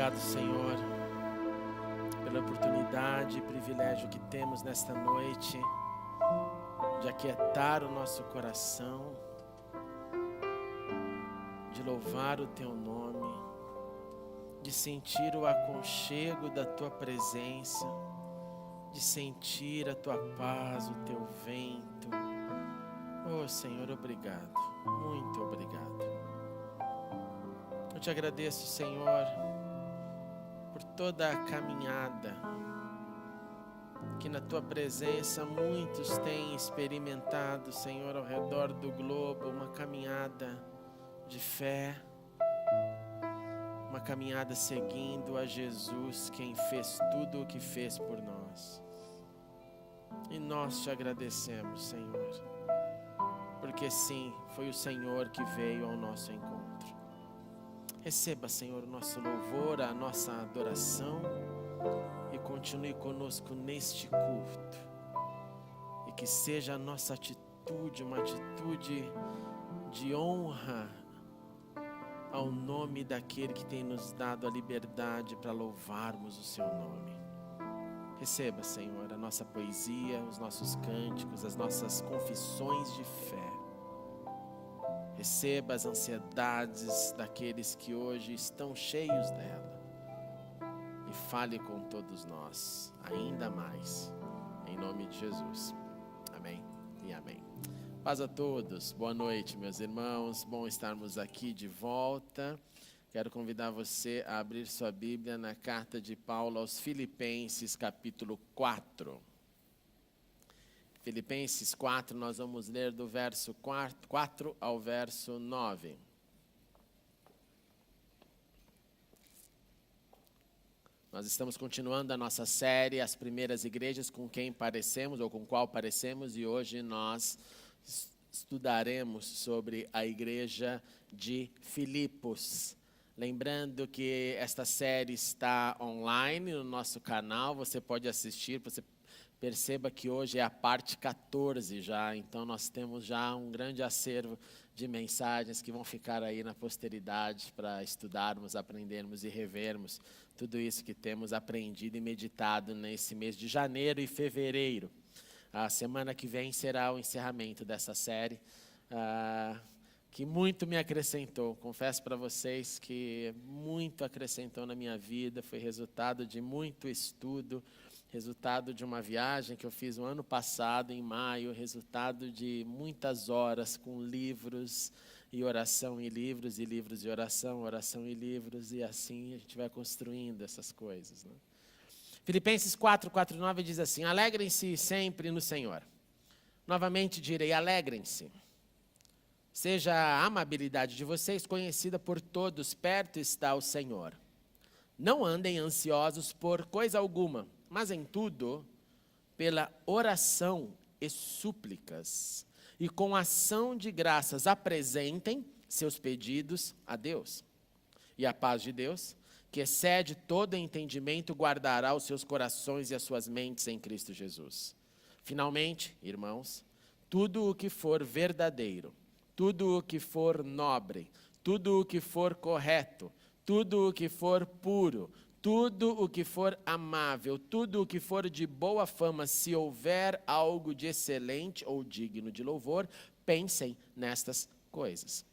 Obrigado, Senhor, pela oportunidade e privilégio que temos nesta noite de aquietar o nosso coração, de louvar o Teu nome, de sentir o aconchego da Tua presença, de sentir a Tua paz, o Teu vento. Oh, Senhor, obrigado, muito obrigado. Eu te agradeço, Senhor, por toda a caminhada que na Tua presença muitos têm experimentado, Senhor, ao redor do globo, uma caminhada de fé, uma caminhada seguindo a Jesus, quem fez tudo o que fez por nós. E nós te agradecemos, Senhor, porque sim, foi o Senhor que veio ao nosso encontro. Receba, Senhor, o nosso louvor, a nossa adoração e continue conosco neste culto. E que seja a nossa atitude, uma atitude de honra ao nome daquele que tem nos dado a liberdade para louvarmos o Seu nome. Receba, Senhor, a nossa poesia, os nossos cânticos, as nossas confissões de fé. Receba as ansiedades daqueles que hoje estão cheios dela. E fale com todos nós, ainda mais, em nome de Jesus. Amém e amém. Paz a todos, boa noite, meus irmãos, bom estarmos aqui de volta. Quero convidar você a abrir sua Bíblia na carta de Paulo aos Filipenses, capítulo 4. Filipenses 4, nós vamos ler do verso 4 ao verso 9. Nós estamos continuando a nossa série, As Primeiras Igrejas com quem parecemos ou com qual parecemos, e hoje nós estudaremos sobre a igreja de Filipos. Lembrando que esta série está online no nosso canal, você pode assistir, você perceba que hoje é a parte 14 já, então nós temos já um grande acervo de mensagens que vão ficar aí na posteridade para estudarmos, aprendermos e revermos tudo isso que temos aprendido e meditado nesse mês de janeiro e fevereiro. A semana que vem será o encerramento dessa série, que muito me acrescentou. Confesso para vocês que muito acrescentou na minha vida, foi resultado de muito estudo, resultado de uma viagem que eu fiz o ano passado, em maio, resultado de muitas horas com livros e oração e livros, e livros e oração e livros, e assim a gente vai construindo essas coisas, né? Filipenses 4, 4 e 9 diz assim: alegrem-se sempre no Senhor. Novamente direi, alegrem-se. Seja a amabilidade de vocês conhecida por todos, perto está o Senhor. Não andem ansiosos por coisa alguma, mas em tudo, pela oração e súplicas, e com ação de graças apresentem seus pedidos a Deus. E a paz de Deus, que excede todo entendimento, guardará os seus corações e as suas mentes em Cristo Jesus. Finalmente, irmãos, tudo o que for verdadeiro, tudo o que for nobre, tudo o que for correto, tudo o que for puro, tudo o que for amável, tudo o que for de boa fama, se houver algo de excelente ou digno de louvor, pensem nestas coisas.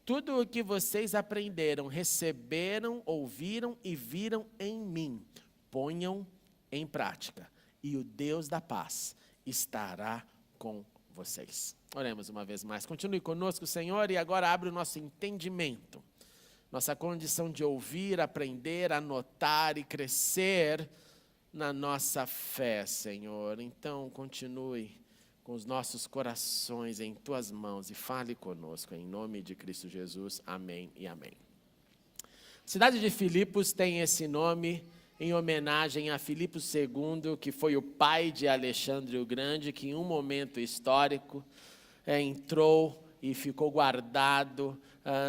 Tudo o que vocês aprenderam, receberam, ouviram e viram em mim, ponham em prática, e o Deus da paz estará com vocês. Oremos uma vez mais. Continue conosco, Senhor, e agora abre o nosso entendimento. Nossa condição de ouvir, aprender, anotar e crescer na nossa fé, Senhor. Então, continue com os nossos corações em Tuas mãos e fale conosco, em nome de Cristo Jesus. Amém e amém. A cidade de Filipos tem esse nome em homenagem a Filipe II, que foi o pai de Alexandre o Grande, que em um momento histórico entrou e ficou guardado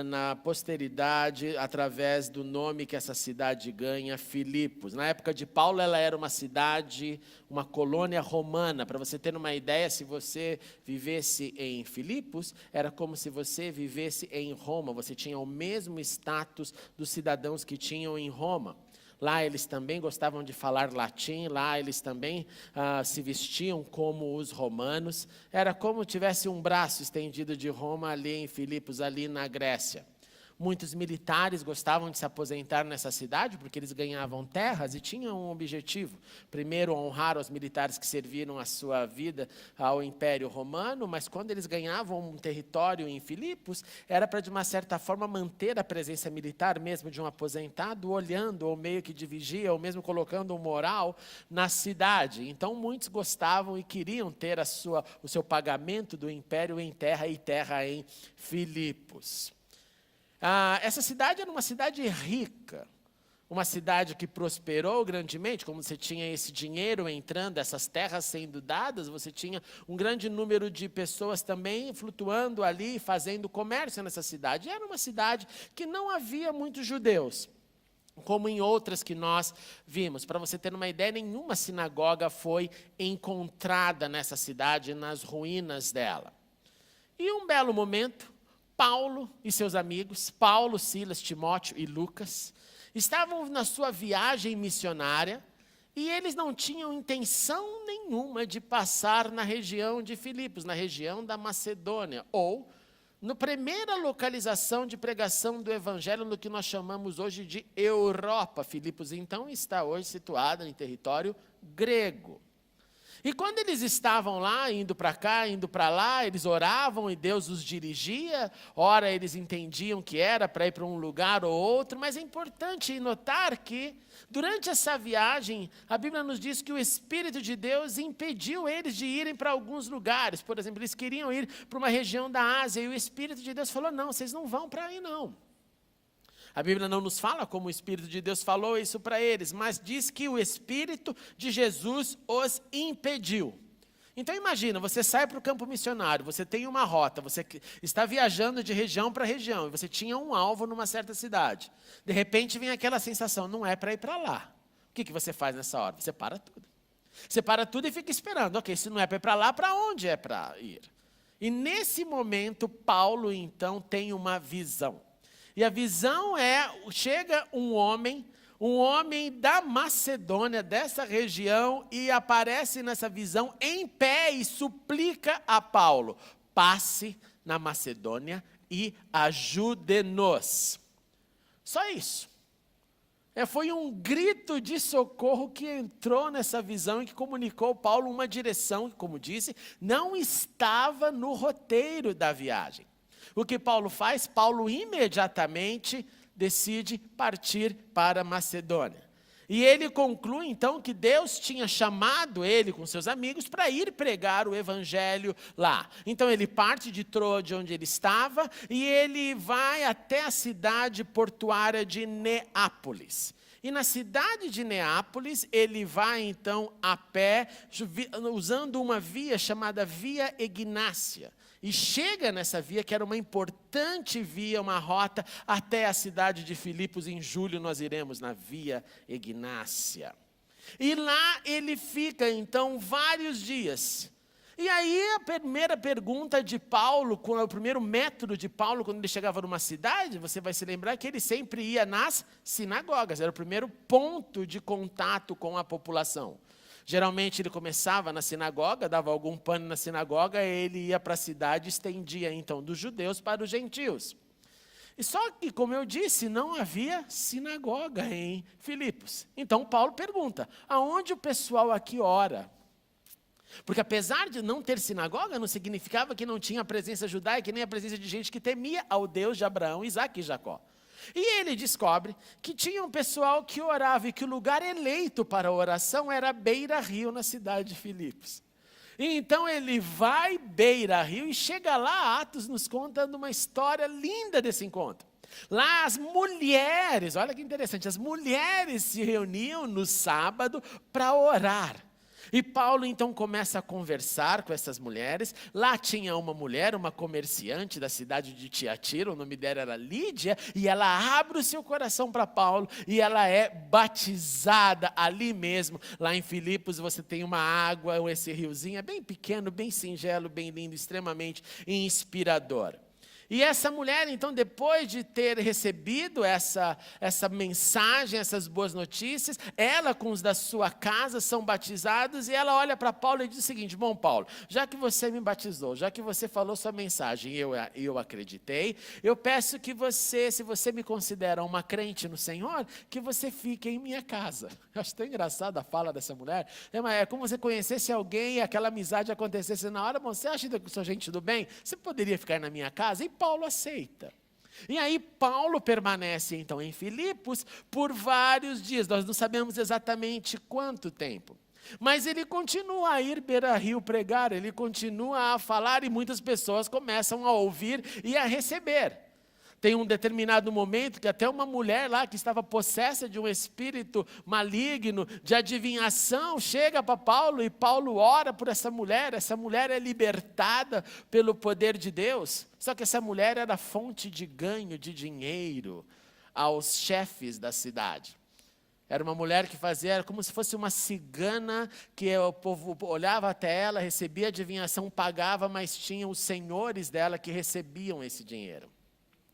na posteridade através do nome que essa cidade ganha, Filipos. Na época de Paulo, ela era uma cidade, uma colônia romana. Para você ter uma ideia, se você vivesse em Filipos, era como se você vivesse em Roma. Você tinha o mesmo status dos cidadãos que tinham em Roma. lá eles também gostavam de falar latim, lá eles também se vestiam como os romanos. Era como tivesse um braço estendido de Roma ali em Filipos, ali na Grécia. Muitos militares gostavam de se aposentar nessa cidade porque eles ganhavam terras e tinham um objetivo. Primeiro, honrar os militares que serviram a sua vida ao Império Romano, mas quando eles ganhavam um território em Filipos, era para, de uma certa forma, manter a presença militar, mesmo de um aposentado, olhando, ou meio que de vigia, ou mesmo colocando um moral na cidade. Então, muitos gostavam e queriam ter o seu pagamento do Império em terra e terra em Filipos. Essa cidade era uma cidade rica, uma cidade que prosperou grandemente. Como você tinha esse dinheiro entrando, essas terras sendo dadas, você tinha um grande número de pessoas também flutuando ali, fazendo comércio nessa cidade. E era uma cidade que não havia muitos judeus, como em outras que nós vimos. Para você ter uma ideia, nenhuma sinagoga foi encontrada nessa cidade, nas ruínas dela. E um belo momento, Paulo e seus amigos, Paulo, Silas, Timóteo e Lucas, estavam na sua viagem missionária e eles não tinham intenção nenhuma de passar na região de Filipos, na região da Macedônia, ou na primeira localização de pregação do Evangelho, no que nós chamamos hoje de Europa. Filipos, então, está hoje situada em território grego. E quando eles estavam lá, indo para cá, indo para lá, eles oravam e Deus os dirigia. Ora, eles entendiam que era para ir para um lugar ou outro, mas é importante notar que, durante essa viagem, a Bíblia nos diz que o Espírito de Deus impediu eles de irem para alguns lugares. Por exemplo, eles queriam ir para uma região da Ásia e o Espírito de Deus falou, não, vocês não vão para aí não. A Bíblia não nos fala como o Espírito de Deus falou isso para eles, mas diz que o Espírito de Jesus os impediu. Então imagina, você sai para o campo missionário, você tem uma rota, você está viajando de região para região, e você tinha um alvo numa certa cidade. De repente vem aquela sensação, não é para ir para lá. O que você faz nessa hora? Você para tudo. Você para tudo e fica esperando. Ok, se não é para ir para lá, para onde é para ir? E nesse momento, Paulo então tem uma visão. E a visão chega um homem da Macedônia, dessa região, e aparece nessa visão em pé e suplica a Paulo, passe na Macedônia e ajude-nos. Só isso. Foi um grito de socorro que entrou nessa visão e que comunicou Paulo uma direção que, como disse, não estava no roteiro da viagem. O que Paulo faz? Paulo imediatamente decide partir para a Macedônia. E ele conclui então que Deus tinha chamado ele com seus amigos para ir pregar o Evangelho lá. Então ele parte de Troade, onde ele estava, e ele vai até a cidade portuária de Neápolis. E na cidade de Neápolis, ele vai então a pé, usando uma via chamada Via Egnácia. E chega nessa via, que era uma importante via, uma rota, até a cidade de Filipos. Em julho nós iremos na Via Egnácia. E lá ele fica, então, vários dias. E aí a primeira pergunta de Paulo, o primeiro método de Paulo, quando ele chegava numa cidade, você vai se lembrar que ele sempre ia nas sinagogas. Era o primeiro ponto de contato com a população. Geralmente ele começava na sinagoga, dava algum pano na sinagoga, ele ia para a cidade e estendia então dos judeus para os gentios. E só que, como eu disse, não havia sinagoga em Filipos. Então Paulo pergunta, aonde o pessoal aqui ora? Porque apesar de não ter sinagoga, não significava que não tinha a presença judaica, nem a presença de gente que temia ao Deus de Abraão, Isaque e Jacó. E ele descobre que tinha um pessoal que orava e que o lugar eleito para a oração era beira-rio na cidade de Filipos. E então ele vai beira-rio e chega lá, Atos nos conta uma história linda desse encontro. Lá as mulheres, olha que interessante, as mulheres se reuniam no sábado para orar. E Paulo então começa a conversar com essas mulheres. Lá tinha uma mulher, uma comerciante da cidade de Tiatira, o nome dela era Lídia, e ela abre o seu coração para Paulo, e ela é batizada ali mesmo. Lá em Filipos você tem uma água, esse riozinho é bem pequeno, bem singelo, bem lindo, extremamente inspirador. E essa mulher, então, depois de ter recebido essa mensagem, essas boas notícias, ela com os da sua casa são batizados, e ela olha para Paulo e diz o seguinte: bom, Paulo, já que você me batizou, já que você falou sua mensagem e eu acreditei, eu peço que você, se você me considera uma crente no Senhor, que você fique em minha casa. Eu acho tão engraçada a fala dessa mulher. É como se você conhecesse alguém e aquela amizade acontecesse na hora. Bom, você acha que eu sou gente do bem? Você poderia ficar na minha casa? E Paulo aceita. E aí Paulo permanece então em Filipos por vários dias. Nós não sabemos exatamente quanto tempo. Mas ele continua a ir beira-rio pregar, ele continua a falar, e muitas pessoas começam a ouvir e a receber. Tem um determinado momento que até uma mulher lá que estava possessa de um espírito maligno, de adivinhação, chega para Paulo, e Paulo ora por essa mulher é libertada pelo poder de Deus. Só que essa mulher era fonte de ganho de dinheiro aos chefes da cidade. Era uma mulher que fazia, era como se fosse uma cigana, que o povo olhava até ela, recebia adivinhação, pagava, mas tinha os senhores dela que recebiam esse dinheiro.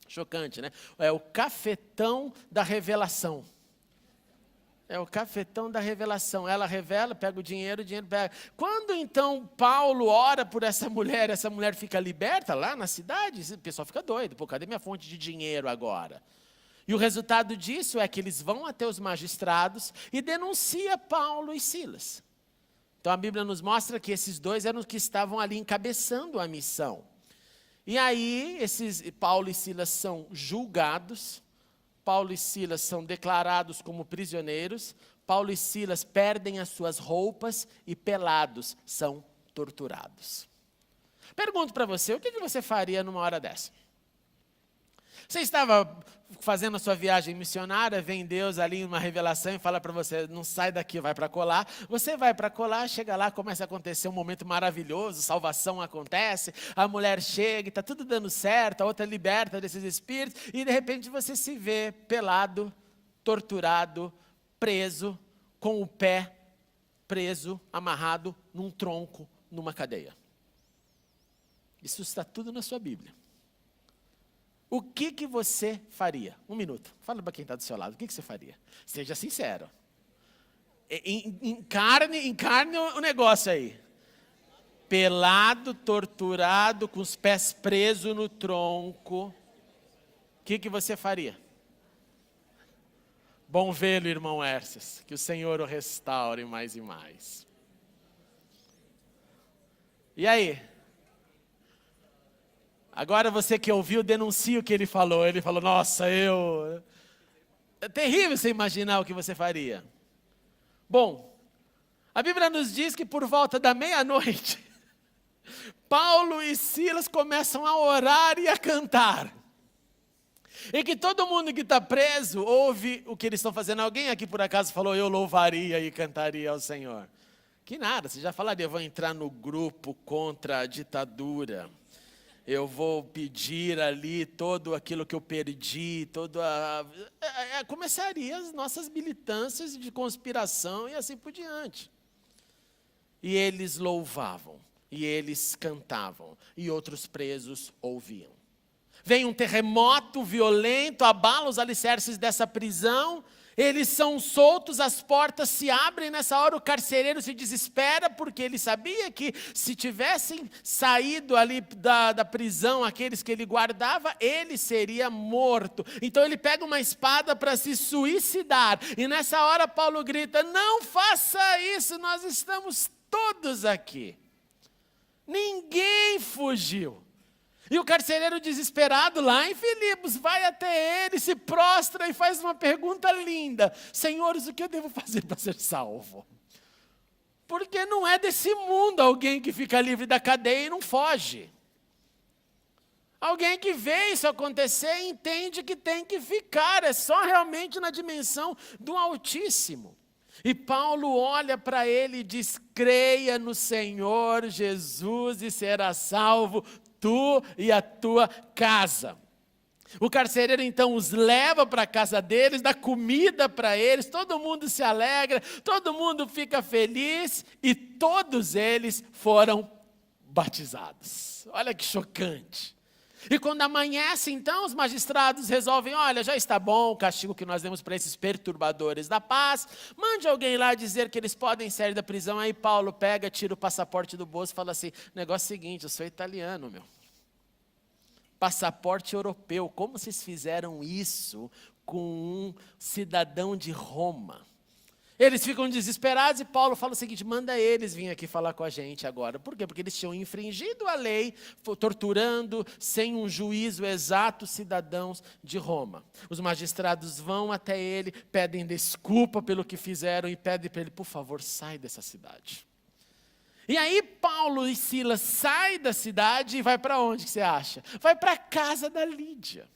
Chocante, né? É o cafetão da revelação. É o cafetão da revelação. Ela revela, pega o dinheiro pega. Quando então Paulo ora por essa mulher fica liberta lá na cidade, o pessoal fica doido. Pô, cadê minha fonte de dinheiro agora? E o resultado disso é que eles vão até os magistrados e denunciam Paulo e Silas. Então a Bíblia nos mostra que esses dois eram os que estavam ali encabeçando a missão. E aí, Paulo e Silas são julgados, Paulo e Silas são declarados como prisioneiros, Paulo e Silas perdem as suas roupas e, pelados, são torturados. Pergunto para você, o que você faria numa hora dessa? Você estava fazendo a sua viagem missionária, vem Deus ali uma revelação e fala para você: não sai daqui, vai para colar. Você vai para colar, chega lá, começa a acontecer um momento maravilhoso, salvação acontece, a mulher chega, está tudo dando certo, a outra liberta desses espíritos, e de repente você se vê pelado, torturado, preso, com o pé preso, amarrado num tronco, numa cadeia. Isso está tudo na sua Bíblia. O que você faria? 1 minuto. Fala para quem está do seu lado. O que você faria? Seja sincero. Encarne o negócio aí. Pelado, torturado, com os pés presos no tronco. O que você faria? Bom vê-lo, irmão Erces. Que o Senhor o restaure mais e mais. E aí? Agora você que ouviu, denuncia o que ele falou. Ele falou: nossa, É terrível você imaginar o que você faria. Bom, a Bíblia nos diz que por volta da meia-noite, Paulo e Silas começam a orar e a cantar. E que todo mundo que está preso ouve o que eles estão fazendo. Alguém aqui por acaso falou: eu louvaria e cantaria ao Senhor? Que nada, você já falaria: eu vou entrar no grupo contra a ditadura. Eu vou pedir ali todo aquilo que eu perdi, começaria as nossas militâncias de conspiração e assim por diante. E eles louvavam, e eles cantavam, e outros presos ouviam. Vem um terremoto violento, abala os alicerces dessa prisão, eles são soltos, as portas se abrem. Nessa hora o carcereiro se desespera, porque ele sabia que se tivessem saído ali da prisão aqueles que ele guardava, ele seria morto. Então ele pega uma espada para se suicidar. E nessa hora Paulo grita: não faça isso, nós estamos todos aqui. Ninguém fugiu. E o carcereiro desesperado lá em Filipos vai até ele, se prostra e faz uma pergunta linda: senhores, o que eu devo fazer para ser salvo? Porque não é desse mundo alguém que fica livre da cadeia e não foge. Alguém que vê isso acontecer e entende que tem que ficar, é só realmente na dimensão do Altíssimo. E Paulo olha para ele e diz: creia no Senhor Jesus e será salvo tu e a tua casa. O carcereiro então os leva para a casa deles, dá comida para eles, todo mundo se alegra, todo mundo fica feliz, e todos eles foram batizados. Olha que chocante. E quando amanhece, então, os magistrados resolvem, olha, já está bom o castigo que nós demos para esses perturbadores da paz, mande alguém lá dizer que eles podem sair da prisão. Aí Paulo pega, tira o passaporte do bolso e fala assim, negócio seguinte, eu sou italiano, meu. Passaporte europeu, como vocês fizeram isso com um cidadão de Roma? Eles ficam desesperados e Paulo fala o seguinte, manda eles vir aqui falar com a gente agora. Por quê? Porque eles tinham infringido a lei, torturando, sem um juízo exato, cidadãos de Roma. Os magistrados vão até ele, pedem desculpa pelo que fizeram e pedem para ele, por favor, sai dessa cidade. E aí Paulo e Silas saem da cidade e vai para onde que você acha? Vai para a casa da Lídia.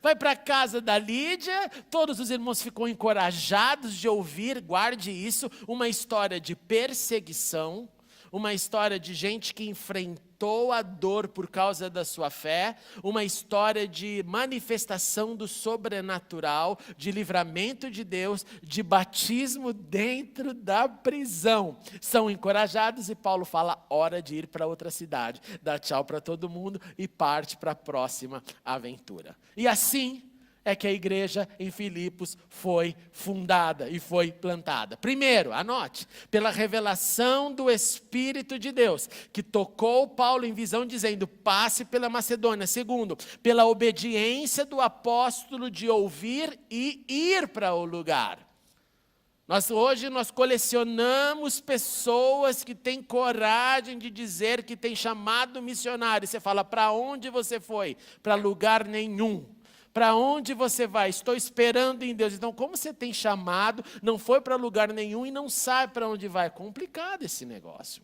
Vai para a casa da Lídia, todos os irmãos ficam encorajados de ouvir, guarde isso, uma história de perseguição, uma história de gente que enfrentou a dor por causa da sua fé, uma história de manifestação do sobrenatural, de livramento de Deus, de batismo dentro da prisão. São encorajados e Paulo fala, hora de ir para outra cidade, dá tchau para todo mundo e parte para a próxima aventura. E assim é que a igreja em Filipos foi fundada e foi plantada. Primeiro, anote, pela revelação do Espírito de Deus, que tocou Paulo em visão dizendo, passe pela Macedônia. Segundo, pela obediência do apóstolo de ouvir e ir para o lugar. Hoje nós colecionamos pessoas que têm coragem de dizer que tem chamado missionário. Você fala, para onde você foi? Para lugar nenhum. Para onde você vai? Estou esperando em Deus. Então, como você tem chamado, não foi para lugar nenhum e não sabe para onde vai? É complicado esse negócio.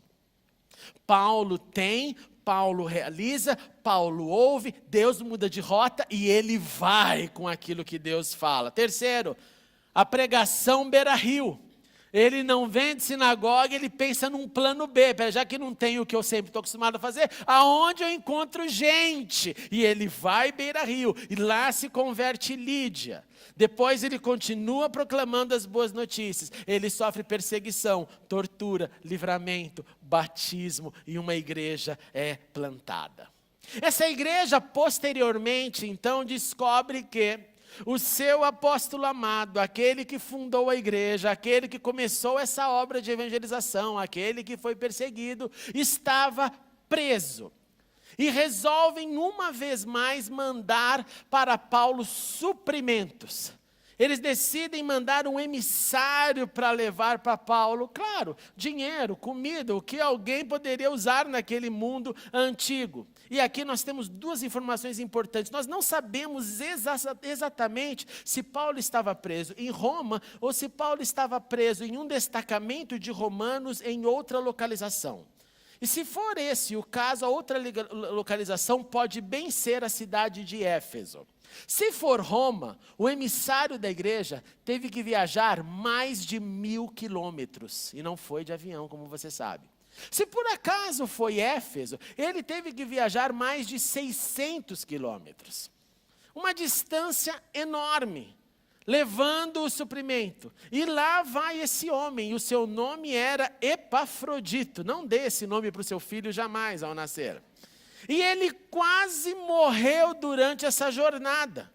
Paulo tem, Paulo realiza, Paulo ouve, Deus muda de rota e ele vai com aquilo que Deus fala. Terceiro, a pregação beira-rio. Ele não vem de sinagoga, ele pensa num plano B, já que não tem o que eu sempre estou acostumado a fazer, aonde eu encontro gente? E ele vai beira-rio, e lá se converte Lídia. Depois ele continua proclamando as boas notícias, ele sofre perseguição, tortura, livramento, batismo, e uma igreja é plantada. Essa igreja posteriormente, então, descobre que o seu apóstolo amado, aquele que fundou a igreja, aquele que começou essa obra de evangelização, aquele que foi perseguido, estava preso. E resolvem uma vez mais mandar para Paulo suprimentos. Eles decidem mandar um emissário para levar para Paulo, claro, dinheiro, comida, o que alguém poderia usar naquele mundo antigo. E aqui nós temos duas informações importantes. Nós não sabemos exatamente se Paulo estava preso em Roma ou se Paulo estava preso em um destacamento de romanos em outra localização. E se for esse o caso, a outra localização pode bem ser a cidade de Éfeso. Se for Roma, o emissário da igreja teve que viajar mais de 1000 quilômetros. E não foi de avião, como você sabe. Se por acaso foi Éfeso, ele teve que viajar mais de 600 quilômetros. Uma distância enorme, levando o suprimento. E lá vai esse homem, e o seu nome era Epafrodito. Não dê esse nome para o seu filho jamais ao nascer. E ele quase morreu durante essa jornada.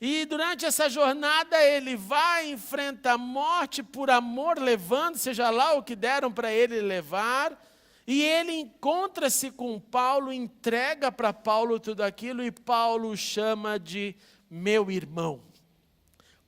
E durante essa jornada ele vai, enfrenta a morte por amor, levando, seja lá o que deram para ele levar. E ele encontra-se com Paulo, entrega para Paulo tudo aquilo, e Paulo o chama de meu irmão,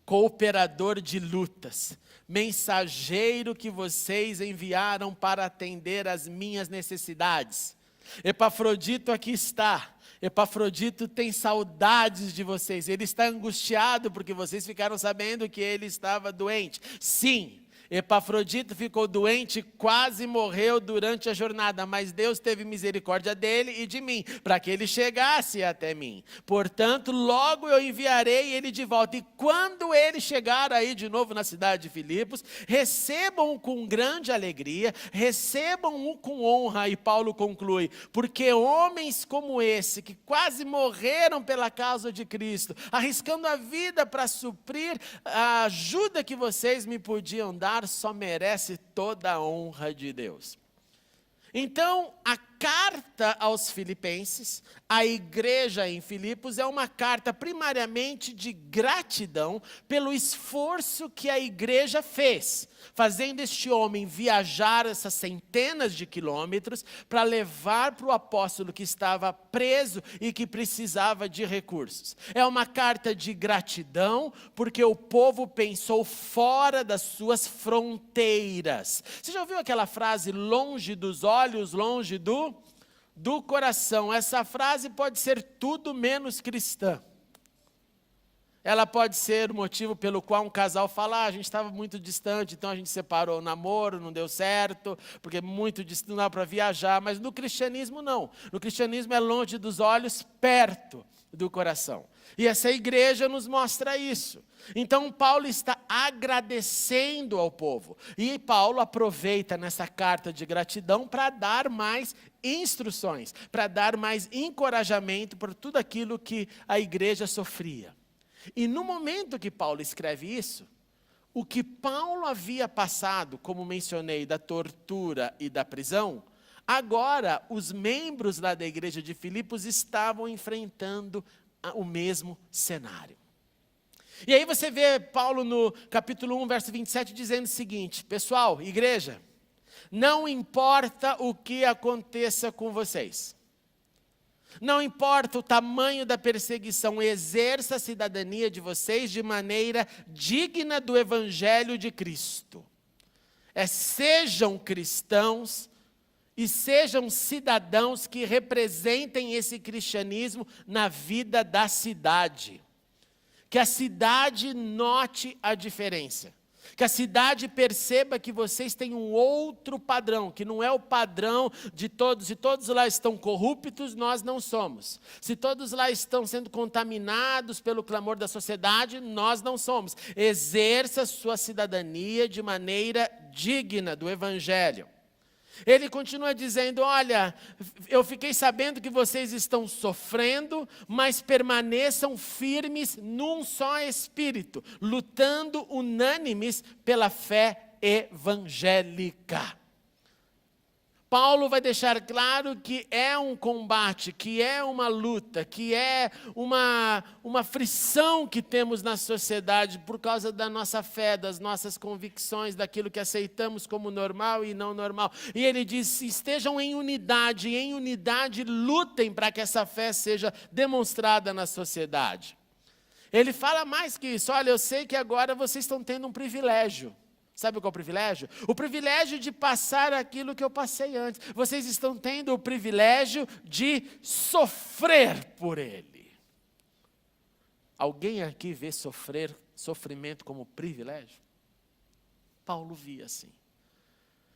cooperador de lutas, mensageiro que vocês enviaram para atender às minhas necessidades. Epafrodito aqui está. Epafrodito tem saudades de vocês. Ele está angustiado porque vocês ficaram sabendo que ele estava doente. Sim, Epafrodito ficou doente, quase morreu durante a jornada, mas Deus teve misericórdia dele e de mim, para que ele chegasse até mim. Portanto, logo eu enviarei ele de volta. E quando ele chegar aí de novo na cidade de Filipos, recebam-o com grande alegria, recebam-o com honra. E Paulo conclui, porque homens como esse, que quase morreram pela causa de Cristo, arriscando a vida para suprir a ajuda que vocês me podiam dar, só merece toda a honra de Deus. Então, a carta aos Filipenses, a igreja em Filipos, é uma carta primariamente de gratidão pelo esforço que a igreja fez, fazendo este homem viajar essas centenas de quilômetros para levar para o apóstolo que estava preso e que precisava de recursos. É uma carta de gratidão porque o povo pensou fora das suas fronteiras. Você já ouviu aquela frase, longe dos olhos, longe do coração? Essa frase pode ser tudo menos cristã. Ela pode ser o motivo pelo qual um casal fala, a gente estava muito distante, então a gente separou o namoro, não deu certo, porque muito distante, não dá para viajar. Mas no cristianismo não. No cristianismo é longe dos olhos, perto do coração. E essa igreja nos mostra isso. Então Paulo está agradecendo ao povo. E Paulo aproveita nessa carta de gratidão para dar mais instruções, para dar mais encorajamento por tudo aquilo que a igreja sofria. E no momento que Paulo escreve isso, o que Paulo havia passado, como mencionei, da tortura e da prisão, agora os membros lá da igreja de Filipos estavam enfrentando o mesmo cenário. E aí você vê Paulo no capítulo 1, verso 27, dizendo o seguinte: pessoal, igreja, não importa o que aconteça com vocês, não importa o tamanho da perseguição, exerça a cidadania de vocês de maneira digna do Evangelho de Cristo. Sejam cristãos e sejam cidadãos que representem esse cristianismo na vida da cidade. Que a cidade note a diferença. Que a cidade perceba que vocês têm um outro padrão, que não é o padrão de todos. Se todos lá estão corruptos, nós não somos. Se todos lá estão sendo contaminados pelo clamor da sociedade, nós não somos. Exerça sua cidadania de maneira digna do Evangelho. Ele continua dizendo, olha, eu fiquei sabendo que vocês estão sofrendo, mas permaneçam firmes num só espírito, lutando unânimes pela fé evangélica. Paulo vai deixar claro que é um combate, que é uma luta, que é uma frição que temos na sociedade por causa da nossa fé, das nossas convicções, daquilo que aceitamos como normal e não normal. E ele diz, estejam em unidade lutem para que essa fé seja demonstrada na sociedade. Ele fala mais que isso, olha, eu sei que agora vocês estão tendo um privilégio. Sabe qual é o privilégio? O privilégio de passar aquilo que eu passei antes. Vocês estão tendo o privilégio de sofrer por ele. Alguém aqui vê sofrimento como privilégio? Paulo via assim.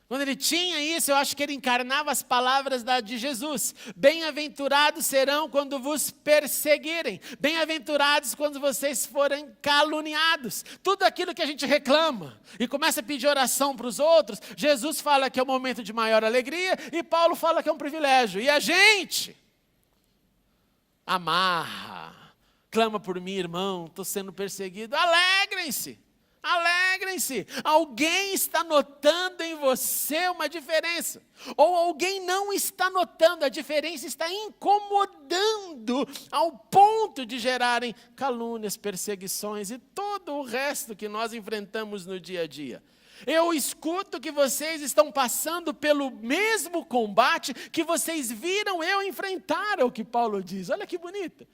Quando ele tinha isso, eu acho que ele encarnava as palavras de Jesus. Bem-aventurados serão quando vos perseguirem. Bem-aventurados quando vocês forem caluniados. Tudo aquilo que a gente reclama e começa a pedir oração para os outros, Jesus fala que é um momento de maior alegria e Paulo fala que é um privilégio. E a gente amarra, clama por mim, irmão, estou sendo perseguido. Alegrem-se. Alegrem-se, alguém está notando em você uma diferença, ou alguém não está notando, a diferença está incomodando ao ponto de gerarem calúnias, perseguições e todo o resto que nós enfrentamos no dia a dia. Eu escuto que vocês estão passando pelo mesmo combate que vocês viram eu enfrentar, é o que Paulo diz, olha que bonito.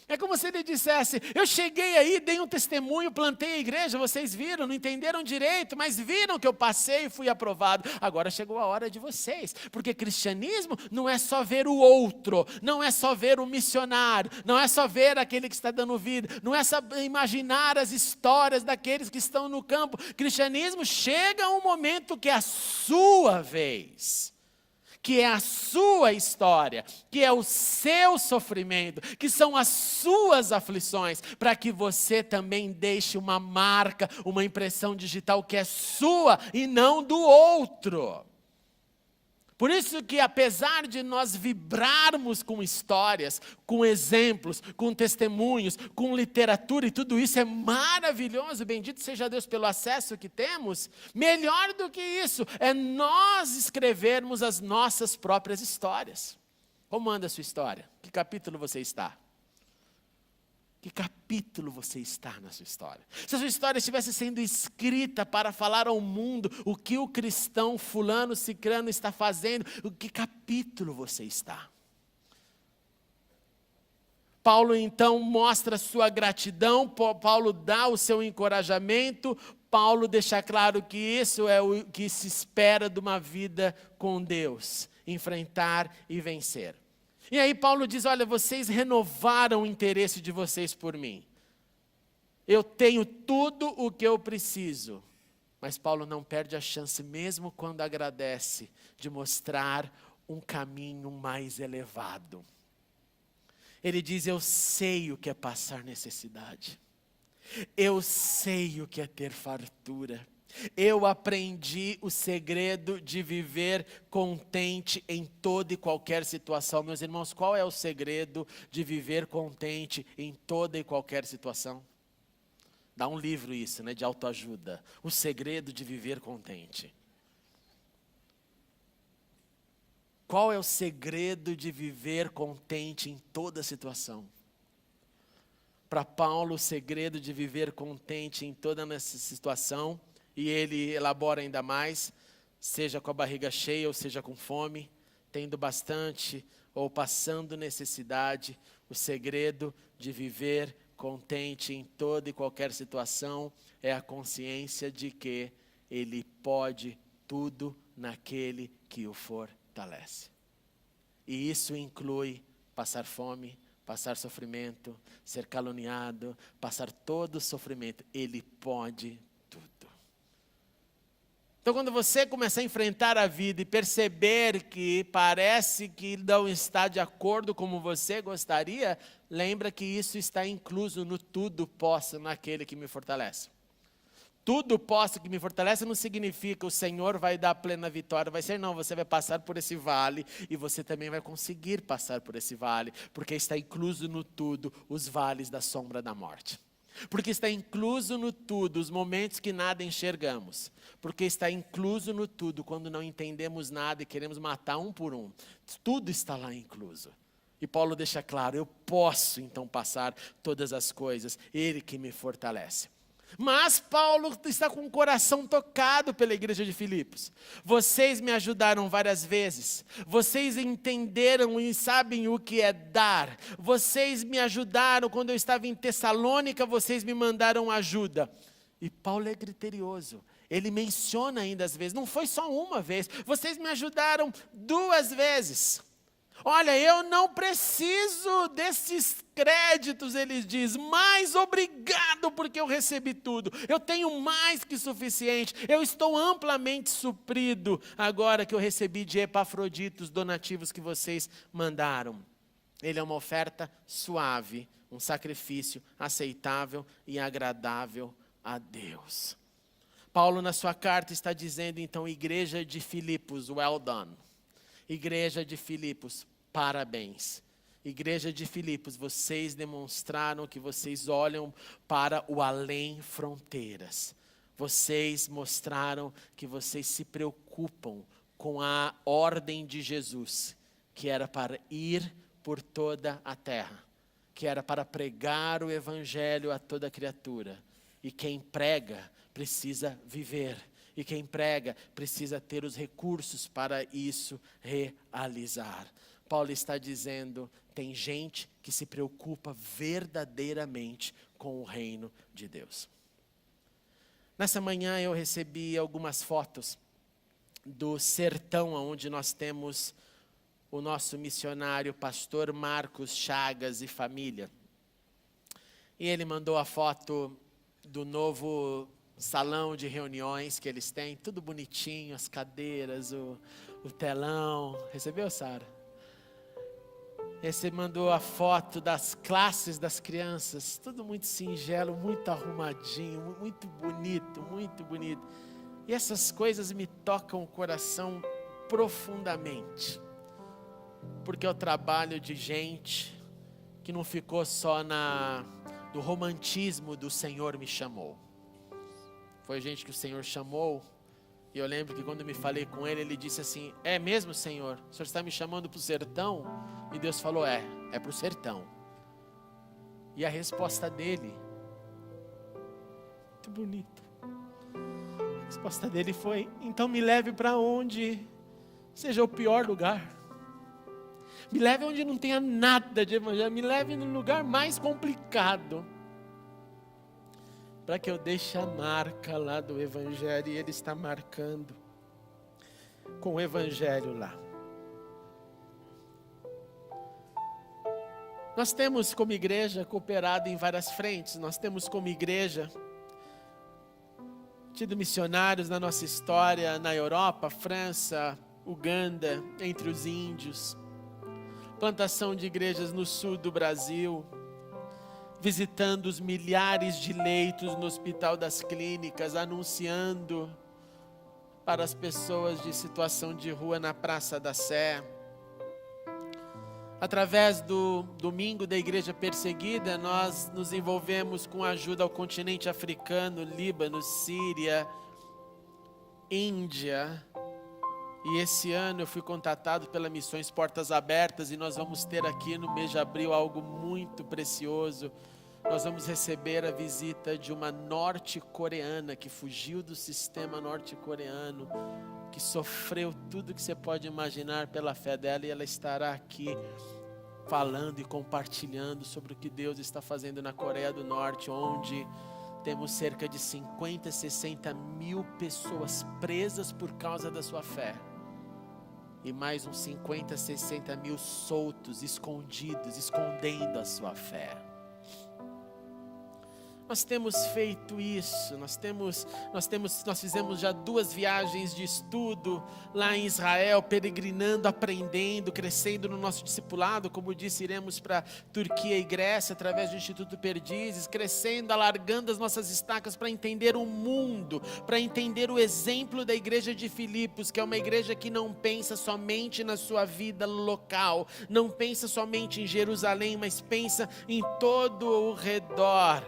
É como se ele dissesse, eu cheguei aí, dei um testemunho, plantei a igreja, vocês viram, não entenderam direito, mas viram que eu passei e fui aprovado. Agora chegou a hora de vocês, porque cristianismo não é só ver o outro, não é só ver o missionário, não é só ver aquele que está dando vida, não é só imaginar as histórias daqueles que estão no campo. Cristianismo chega um momento que é a sua vez. Que é a sua história, que é o seu sofrimento, que são as suas aflições, para que você também deixe uma marca, uma impressão digital que é sua e não do outro. Por isso que apesar de nós vibrarmos com histórias, com exemplos, com testemunhos, com literatura, e tudo isso é maravilhoso, bendito seja Deus pelo acesso que temos, melhor do que isso é nós escrevermos as nossas próprias histórias. Como anda a sua história? Que capítulo você está? Que capítulo você está na sua história? Se a sua história estivesse sendo escrita para falar ao mundo o que o cristão fulano, cicrano está fazendo, em que capítulo você está? Paulo então mostra sua gratidão, Paulo dá o seu encorajamento, Paulo deixa claro que isso é o que se espera de uma vida com Deus, enfrentar e vencer. E aí Paulo diz, olha, vocês renovaram o interesse de vocês por mim. Eu tenho tudo o que eu preciso. Mas Paulo não perde a chance, mesmo quando agradece, de mostrar um caminho mais elevado. Ele diz, eu sei o que é passar necessidade. Eu sei o que é ter fartura. Eu aprendi o segredo de viver contente em toda e qualquer situação. Meus irmãos, qual é o segredo de viver contente em toda e qualquer situação? Dá um livro isso, né, de autoajuda. O segredo de viver contente. Qual é o segredo de viver contente em toda situação? Para Paulo, o segredo de viver contente em toda essa situação, e ele elabora ainda mais, seja com a barriga cheia ou seja com fome, tendo bastante ou passando necessidade, o segredo de viver contente em toda e qualquer situação é a consciência de que ele pode tudo naquele que o fortalece. E isso inclui passar fome, passar sofrimento, ser caluniado, passar todo o sofrimento. Ele pode tudo. Então, quando você começar a enfrentar a vida e perceber que parece que não está de acordo como você gostaria, lembra que isso está incluso no tudo posso naquele que me fortalece. Tudo posso que me fortalece não significa o Senhor vai dar plena vitória, vai ser não, você vai passar por esse vale e você também vai conseguir passar por esse vale, porque está incluso no tudo os vales da sombra da morte. Porque está incluso no tudo os momentos que nada enxergamos. Porque está incluso no tudo quando não entendemos nada e queremos matar um por um. Tudo está lá incluso. E Paulo deixa claro, eu posso então passar todas as coisas, Ele que me fortalece. Mas Paulo está com o coração tocado pela igreja de Filipos. Vocês me ajudaram várias vezes. Vocês entenderam e sabem o que é dar. Vocês me ajudaram quando eu estava em Tessalônica, vocês me mandaram ajuda. E Paulo é criterioso. Ele menciona ainda às vezes, não foi só uma vez. Vocês me ajudaram 2 vezes. Olha, eu não preciso desses créditos, ele diz, mas obrigado porque eu recebi tudo. Eu tenho mais que suficiente, eu estou amplamente suprido agora que eu recebi de Epafrodito os donativos que vocês mandaram. Ele é uma oferta suave, um sacrifício aceitável e agradável a Deus. Paulo na sua carta está dizendo então, igreja de Filipos, well done. Igreja de Filipos, parabéns. Igreja de Filipos, vocês demonstraram que vocês olham para o além fronteiras. Vocês mostraram que vocês se preocupam com a ordem de Jesus, que era para ir por toda a terra, que era para pregar o evangelho a toda criatura. E quem prega precisa viver. E quem prega precisa ter os recursos para isso realizar. Paulo está dizendo, tem gente que se preocupa verdadeiramente com o reino de Deus. Nessa manhã eu recebi algumas fotos do sertão, onde nós temos o nosso missionário, pastor Marcos Chagas e família. E ele mandou a foto do novo salão de reuniões que eles têm, tudo bonitinho, as cadeiras, o telão. Recebeu, Sara? Você mandou a foto das classes das crianças, tudo muito singelo, muito arrumadinho, muito bonito, muito bonito. E essas coisas me tocam o coração profundamente, porque é o trabalho de gente que não ficou só no romantismo do Senhor me chamou. Foi gente que o Senhor chamou, e eu lembro que quando me falei com ele, ele disse assim: é mesmo, Senhor? O Senhor está me chamando para o sertão? E Deus falou: é para o sertão. E a resposta dele, muito bonito. A resposta dele foi: então me leve para onde seja o pior lugar. Me leve onde não tenha nada de evangelho. Me leve no lugar mais complicado, para que eu deixe a marca lá do evangelho. E ele está marcando com o evangelho lá. Nós temos como igreja cooperado em várias frentes. Nós temos como igreja tido missionários na nossa história, na Europa, França, Uganda, entre os índios. Plantação de igrejas no sul do Brasil, visitando os milhares de leitos no Hospital das Clínicas, anunciando para as pessoas de situação de rua na Praça da Sé. Através do Domingo da Igreja Perseguida, nós nos envolvemos com ajuda ao continente africano, Líbano, Síria, Índia. E esse ano eu fui contatado pela Missões Portas Abertas, e nós vamos ter aqui no mês de abril algo muito precioso. Nós vamos receber a visita de uma norte-coreana que fugiu do sistema norte-coreano, que sofreu tudo que você pode imaginar pela fé dela, e ela estará aqui falando e compartilhando sobre o que Deus está fazendo na Coreia do Norte, onde temos cerca de 50, 60 mil pessoas presas por causa da sua fé. E mais uns 50, 60 mil soltos, escondidos, escondendo a sua fé. Nós temos feito isso, nós fizemos já 2 viagens de estudo lá em Israel, peregrinando, aprendendo, crescendo no nosso discipulado. Como disse, iremos para Turquia e Grécia através do Instituto Perdizes, crescendo, alargando as nossas estacas para entender o mundo, para entender o exemplo da igreja de Filipos, que é uma igreja que não pensa somente na sua vida local, não pensa somente em Jerusalém, mas pensa em todo o redor.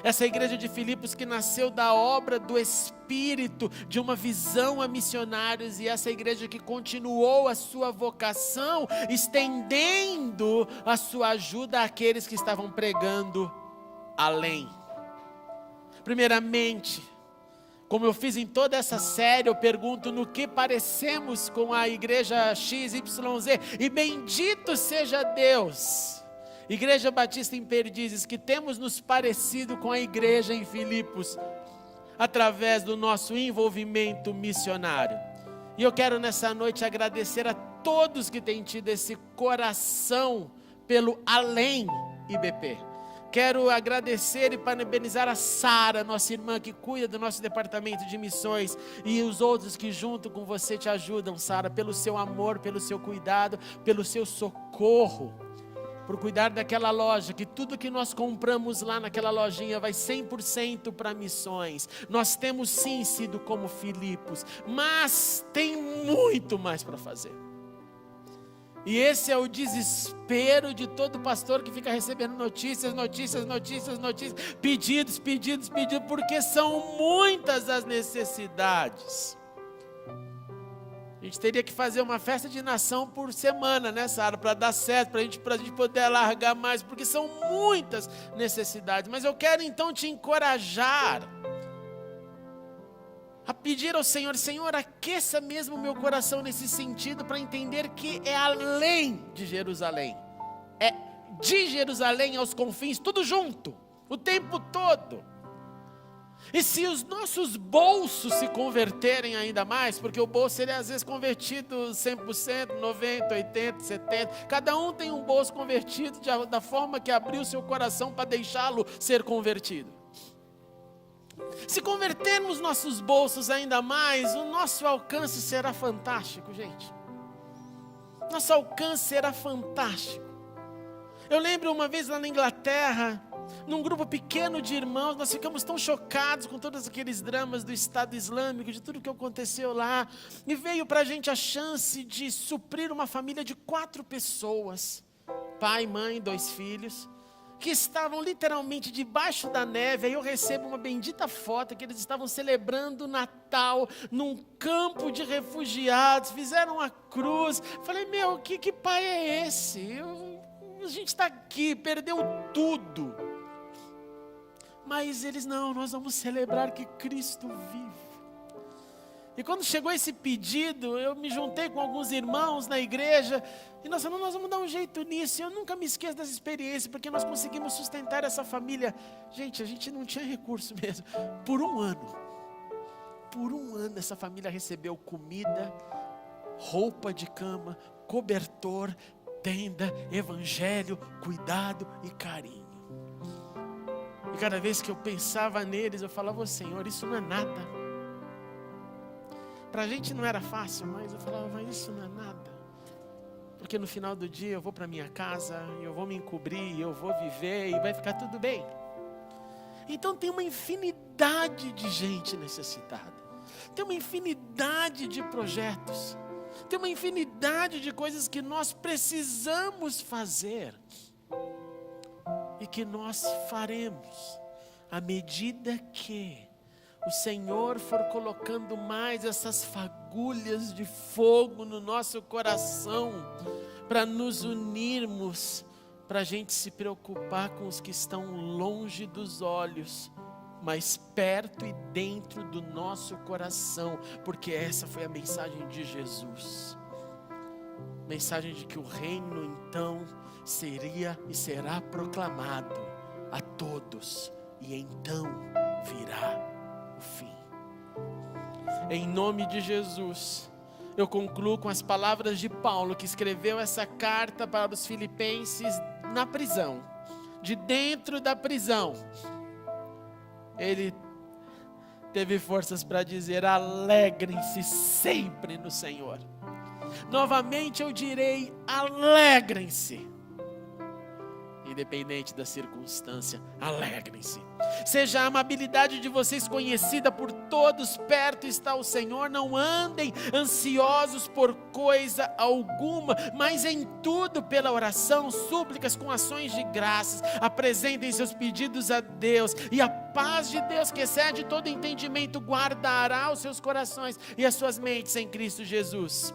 Essa igreja de Filipos que nasceu da obra do Espírito, de uma visão a missionários, e essa igreja que continuou a sua vocação, estendendo a sua ajuda àqueles que estavam pregando além. Primeiramente, como eu fiz em toda essa série, eu pergunto no que parecemos com a igreja XYZ, e bendito seja Deus, Igreja Batista em Perdizes, que temos nos parecido com a igreja em Filipos, através do nosso envolvimento missionário. E eu quero nessa noite agradecer a todos que têm tido esse coração pelo Além IBP. Quero agradecer e parabenizar a Sara, nossa irmã que cuida do nosso departamento de missões, e os outros que junto com você te ajudam, Sara, pelo seu amor, pelo seu cuidado, pelo seu socorro, por cuidar daquela loja, que tudo que nós compramos lá naquela lojinha vai 100% para missões. Nós temos sim sido como Filipos, mas tem muito mais para fazer. E esse é o desespero de todo pastor que fica recebendo notícias, pedidos, porque são muitas as necessidades. A gente teria que fazer uma festa de nação por semana, né, Sara? Para dar certo, para a gente poder alargar mais, porque são muitas necessidades. Mas eu quero então te encorajar a pedir ao Senhor: Senhor, aqueça mesmo o meu coração nesse sentido, para entender que é além de Jerusalém. É de Jerusalém aos confins, tudo junto, o tempo todo. E se os nossos bolsos se converterem ainda mais, porque o bolso ele é às vezes convertido 100%, 90%, 80%, 70%, cada um tem um bolso convertido da forma que abriu o seu coração para deixá-lo ser convertido. Se convertermos nossos bolsos ainda mais, o nosso alcance será fantástico, gente. Nosso alcance será fantástico. Eu lembro uma vez lá na Inglaterra, num grupo pequeno de irmãos, nós ficamos tão chocados com todos aqueles dramas do Estado Islâmico, de tudo que aconteceu lá, e veio para a gente a chance de suprir uma família de 4 pessoas, pai, mãe, 2 filhos, que estavam literalmente debaixo da neve. Aí eu recebo uma bendita foto que eles estavam celebrando o Natal num campo de refugiados, fizeram a cruz. Falei, meu, que pai é esse? A gente está aqui, perdeu tudo. Mas eles, não, nós vamos celebrar que Cristo vive. E quando chegou esse pedido, eu me juntei com alguns irmãos na igreja, e nós falamos, nós vamos dar um jeito nisso. E eu nunca me esqueço dessa experiência, porque nós conseguimos sustentar essa família. Gente, a gente não tinha recurso mesmo. Por um ano essa família recebeu comida, roupa de cama, cobertor, tenda, evangelho, cuidado e carinho. E cada vez que eu pensava neles, eu falava, Senhor, isso não é nada. Para a gente não era fácil, mas eu falava, mas isso não é nada. Porque no final do dia eu vou para minha casa, eu vou me encobrir, eu vou viver e vai ficar tudo bem. Então tem uma infinidade de gente necessitada. Tem uma infinidade de projetos. Tem uma infinidade de coisas que nós precisamos fazer. E que nós faremos à medida que o Senhor for colocando mais essas fagulhas de fogo no nosso coração, para nos unirmos, para a gente se preocupar com os que estão longe dos olhos, mas perto e dentro do nosso coração, porque essa foi a mensagem de Jesus. Mensagem de que o reino então seria e será proclamado a todos, e então virá o fim. Em nome de Jesus, eu concluo com as palavras de Paulo, que escreveu essa carta para os filipenses na prisão, de dentro da prisão. Ele teve forças para dizer, alegrem-se sempre no Senhor. Novamente eu direi, alegrem-se. Independente da circunstância, alegrem-se. Seja a amabilidade de vocês conhecida por todos, perto está o Senhor. Não andem ansiosos por coisa alguma, mas em tudo pela oração, súplicas com ações de graças, apresentem seus pedidos a Deus, e a paz de Deus, que excede todo entendimento, guardará os seus corações e as suas mentes em Cristo Jesus.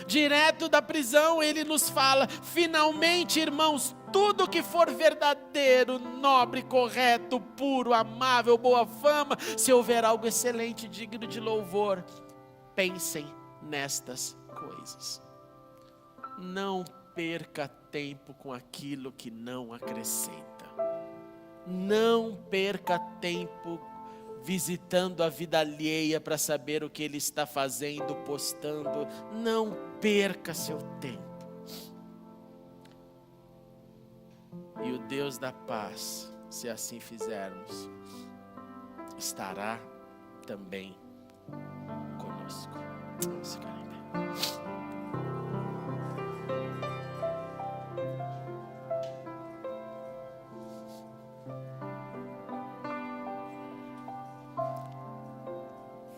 Direto da prisão ele nos fala, finalmente, irmãos, tudo que for verdadeiro, nobre, correto, puro, amável, boa fama, se houver algo excelente, digno de louvor, pensem nestas coisas. Não perca tempo com aquilo que não acrescenta. Não perca tempo visitando a vida alheia para saber o que ele está fazendo, postando. Não perca seu tempo. E o Deus da paz, se assim fizermos, estará também conosco. Vamos ficar em pé.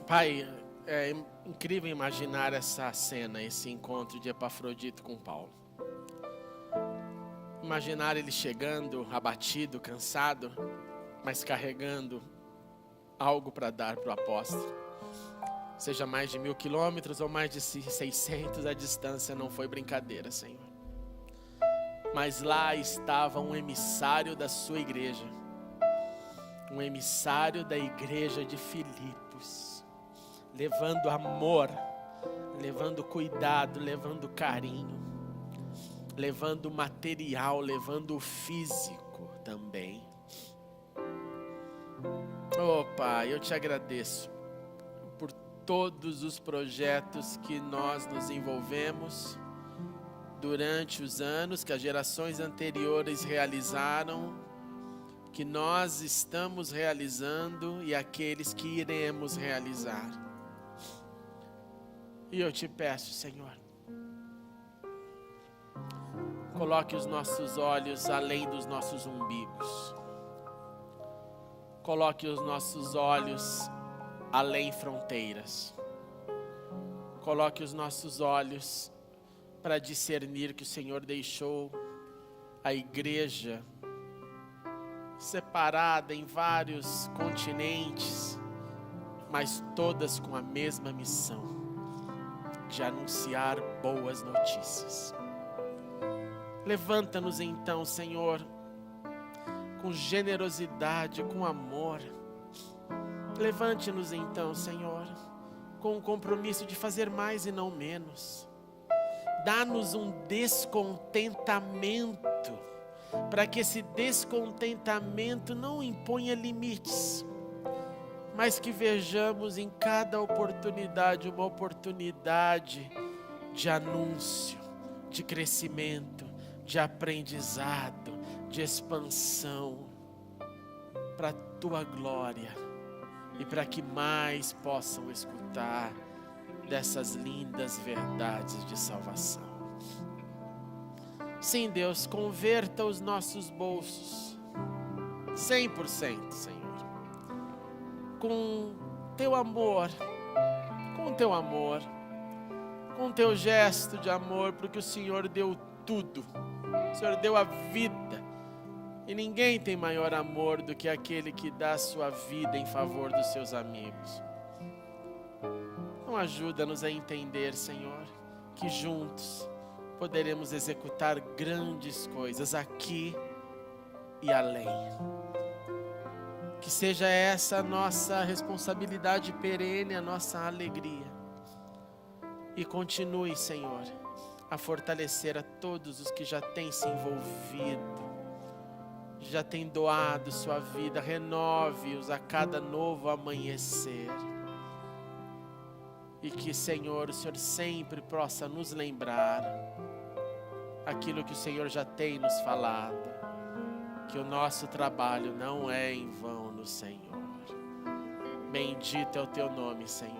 Pai, é incrível imaginar essa cena, esse encontro de Epafrodito com Paulo. Imaginar ele chegando, abatido, cansado, mas carregando algo para dar para o apóstolo. Seja mais de 1000 quilômetros ou mais de 600, a distância não foi brincadeira, Senhor. Mas lá estava um emissário da sua igreja, um emissário da igreja de Filipos, levando amor, levando cuidado, levando carinho, levando material, levando o físico também. Oh Pai, eu te agradeço por todos os projetos que nós nos envolvemos durante os anos, que as gerações anteriores realizaram, que nós estamos realizando e aqueles que iremos realizar. E eu te peço, Senhor, Coloque os nossos olhos além dos nossos umbigos. Coloque os nossos olhos além fronteiras. Coloque os nossos olhos para discernir que o Senhor deixou a igreja separada em vários continentes, mas todas com a mesma missão, de anunciar boas notícias. Levanta-nos então, Senhor, com generosidade, com amor. Levante-nos então, Senhor, com o compromisso de fazer mais e não menos. Dá-nos um descontentamento, para que esse descontentamento não imponha limites, mas que vejamos em cada oportunidade uma oportunidade de anúncio, de crescimento, de aprendizado, de expansão, para a tua glória e para que mais possam escutar dessas lindas verdades de salvação. Sim, Deus, converta os nossos bolsos 100%, Senhor, com teu amor, com teu amor, com teu gesto de amor, porque o Senhor deu tudo. O Senhor deu a vida, e ninguém tem maior amor do que aquele que dá a sua vida em favor dos seus amigos. Então ajuda-nos a entender, Senhor, que juntos poderemos executar grandes coisas aqui e além. Que seja essa a nossa responsabilidade perene, a nossa alegria. E continue, Senhor, a fortalecer a todos os que já têm se envolvido, já têm doado sua vida. Renove-os a cada novo amanhecer. E que, Senhor, o Senhor sempre possa nos lembrar aquilo que o Senhor já tem nos falado, que o nosso trabalho não é em vão no Senhor. Bendito é o teu nome, Senhor.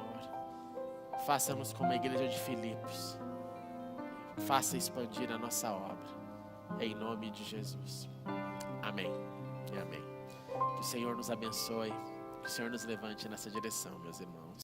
Faça-nos como a igreja de Filipos. Faça expandir a nossa obra. Em nome de Jesus. Amém e amém. Que o Senhor nos abençoe. Que o Senhor nos levante nessa direção, meus irmãos.